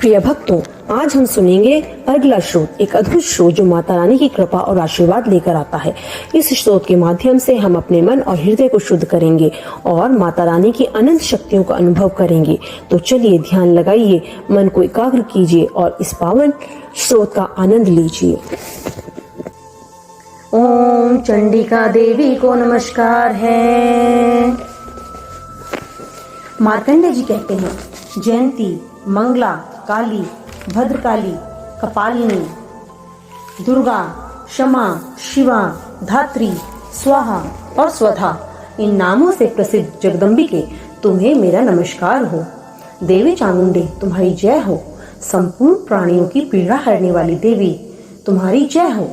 प्रिय भक्तों, आज हम सुनेंगे अगला श्लोक, एक अद्भुत श्लोक जो माता रानी की कृपा और आशीर्वाद लेकर आता है। इस श्लोक के माध्यम से हम अपने मन और हृदय को शुद्ध करेंगे और माता रानी की अनंत शक्तियों का अनुभव करेंगे। तो चलिए ध्यान लगाइए, मन को एकाग्र कीजिए और इस पावन श्लोक का आनंद लीजिए। ओम चंडिका देवी को नमस्कार है। मार्कंडेय जी कहते हैं, जयंती, मंगला, काली, भद्रकाली, कपालिनी, दुर्गा, क्षमा, शिवा, धात्री, स्वाहा और स्वधा, इन नामों से प्रसिद्ध जगदम्बिके तुम्हें मेरा नमस्कार हो। देवी चामुंडे तुम्हारी जय हो। संपूर्ण प्राणियों की पीड़ा हरने वाली देवी तुम्हारी जय हो।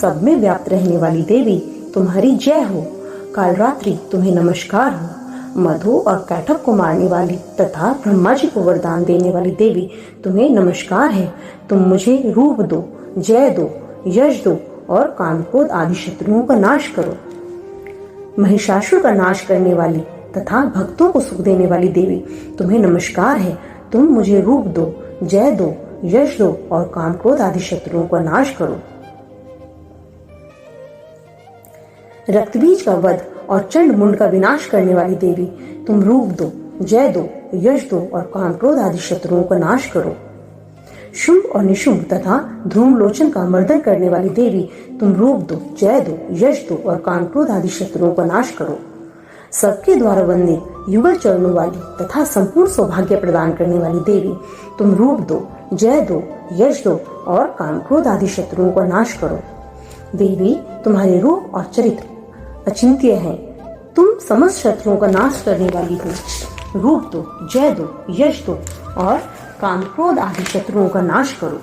सब में व्याप्त रहने वाली देवी तुम्हारी जय हो। कालरात्रि तुम्हें नमस्कार हो। मधु और कैटभ को मारने वाली तथा ब्रह्मा जी को वरदान देने वाली देवी तुम्हें नमस्कार है। तुम मुझे रूप दो, जय दो, यश दो और काम क्रोध आदि शत्रुओं का नाश करो। महिषासुर का नाश करने वाली तथा भक्तों को सुख देने वाली देवी तुम्हें नमस्कार है। तुम मुझे रूप दो, जय दो, यश दो और काम क्रोध आदि शत्रुओं का नाश करो। रक्तबीज का वध और चंड मुंड का विनाश करने वाली देवी तुम रूप दो, जय दो, यश दो और काम क्रोध आदि शत्रुओं का नाश करो। शुंभ और निशुंभ तथा ध्रुव लोचन का मर्दन करने वाली देवी तुम रूप दो, जय दो, यश दो और काम क्रोध आदि शत्रुओं का नाश करो। सबके द्वारा वंदित युगल चरणों वाली तथा संपूर्ण सौभाग्य प्रदान करने वाली देवी तुम रूप दो, जय दो, यश दो और काम क्रोध आदि शत्रुओं का नाश करो। देवी तुम्हारे रूप और चरित्र अचिंत्य है। तुम समस्त शत्रुओं का नाश करने वाली हो। रूप दो, जय दो, यश दो और काम क्रोध आदि शत्रुओं का नाश करो।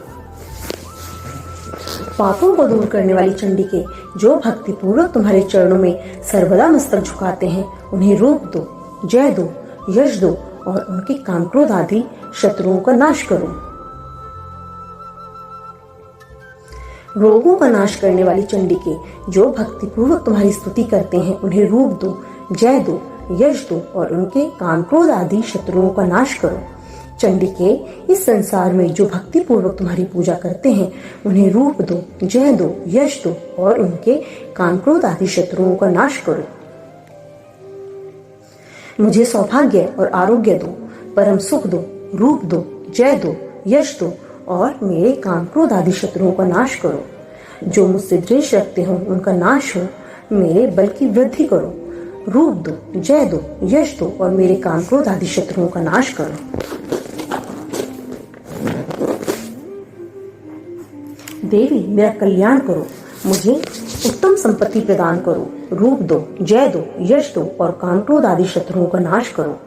पापों को दूर करने वाली चंडिके, जो भक्ति पूर्वक तुम्हारे चरणों में सर्वदा मस्तक झुकाते हैं, उन्हें रूप दो, जय दो, यश दो और उनके काम क्रोध आदि शत्रुओं का नाश करो। रोगों का नाश करने वाली चंडिके, जो भक्ति पूर्वक तुम्हारी स्तुति करते हैं, उन्हें रूप दो, जय दो, यश दो और उनके काम क्रोध आदि शत्रुओं का नाश करो। चंडिके, इस संसार में जो भक्ति पूर्वक तुम्हारी पूजा करते हैं, उन्हें रूप दो, जय दो, यश दो और उनके काम क्रोध आदि शत्रुओं का नाश करो। मुझे सौभाग्य और आरोग्य दो, परम सुख दो, रूप दो, जय दो, यश दो और मेरे काम क्रोध आदि शत्रुओं का नाश करो। जो मुझसे द्वेष रखते हो उनका नाश हो। मेरे बल की वृद्धि करो। रूप दो, जय दो, यश दो और मेरे काम क्रोध आदि शत्रुओं का नाश करो। देवी मेरा कल्याण करो। मुझे उत्तम संपत्ति प्रदान करो। रूप दो, जय दो, यश दो और काम क्रोध आदि शत्रुओं का नाश करो।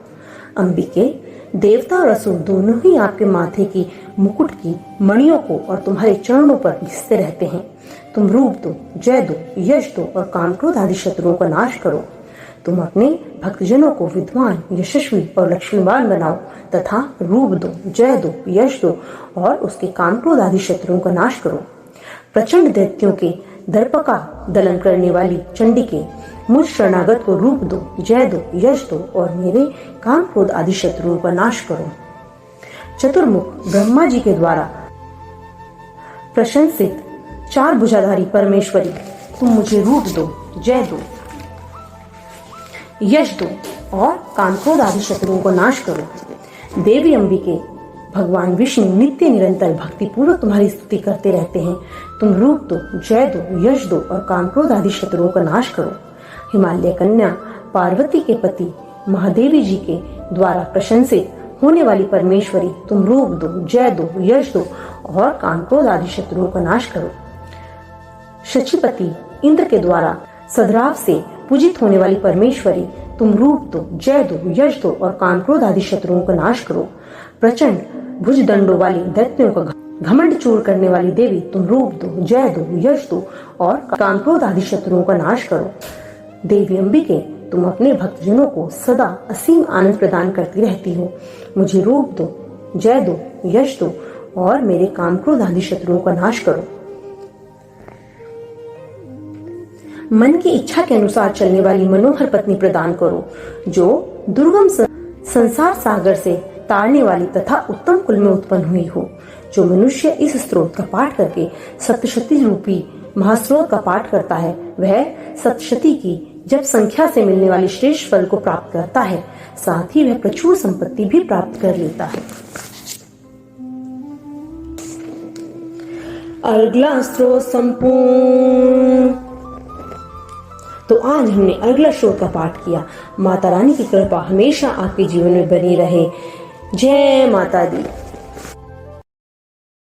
अंबिके, देवता और असुर दोनों ही आपके माथे की मुकुट की मणियों को और तुम्हारे चरणों पर घिसते रहते हैं। तुम रूप दो, जय दो, यश दो और काम क्रोध आदि शत्रुओं का नाश करो। तुम अपने भक्तजनों को विद्वान, यशस्वी और लक्ष्मीवान बनाओ तथा रूप दो, जय दो, यश दो और उसके काम क्रोध आदि शत्रुओं का नाश करो। प्रचंड दैत्यों के दर्प का दलन करने वाली चंडिके, मुझ शरणागत को रूप दो, जय दो, यश दो और मेरे काम क्रोध आदि शत्रुओं का नाश करो। चतुर्मुख ब्रह्मा जी के द्वारा प्रशंसित चार भुजाधारी परमेश्वरी, तुम मुझे रूप दो, जय दो, यश दो और काम क्रोध आदि शत्रुओं को नाश करो। देवी अंबिके, भगवान विष्णु नित्य निरंतर भक्ति पूर्वक तुम्हारी स्तुति करते रहते हैं। तुम रूप दो, जय दो, यश दो और काम क्रोध आदि शत्रुओं का नाश करो। हिमालय कन्या पार्वती के पति महादेवी जी के द्वारा प्रशंसित होने वाली परमेश्वरी, तुम रूप दो, जय दो, यश दो और काम क्रोध आदि शत्रुओं का नाश करो। शचीपति इंद्र के द्वारा सद्राव से पूजित होने वाली परमेश्वरी, तुम रूप दो, जय दो, यश दो और काम क्रोध आदि शत्रुओं का नाश करो। प्रचंड भुज दंडों वाली दैत्यों का घमंड चूर करने वाली देवी, तुम रूप दो, जय दो, यश दो और काम क्रोध आदि शत्रुओं का नाश करो। देवी अंबिके, तुम अपने भक्तजनों को सदा असीम आनंद प्रदान करती रहती हो। मुझे रूप दो, जय दो, यश दो और मेरे काम क्रोध आदि शत्रुओं का नाश करो। मन की इच्छा के अनुसार चलने वाली मनोहर पत्नी प्रदान करो, जो दुर्गम संसार सागर से तारने वाली तथा उत्तम कुल में उत्पन्न हुई हो। जो मनुष्य इस स्रोत का पाठ करके सप्तशती रूपी महास्रोत का पाठ करता है, वह सप्तशती की जब संख्या से मिलने वाली श्रेष्ठ फल को प्राप्त करता है, साथ ही वह प्रचुर संपत्ति भी प्राप्त कर लेता है। अर्गला स्त्रोत संपूर्ण। तो आज हमने अर्गला स्त्रोत का पाठ किया। माता रानी की कृपा हमेशा आपके जीवन में बनी रहे। जय माता दी।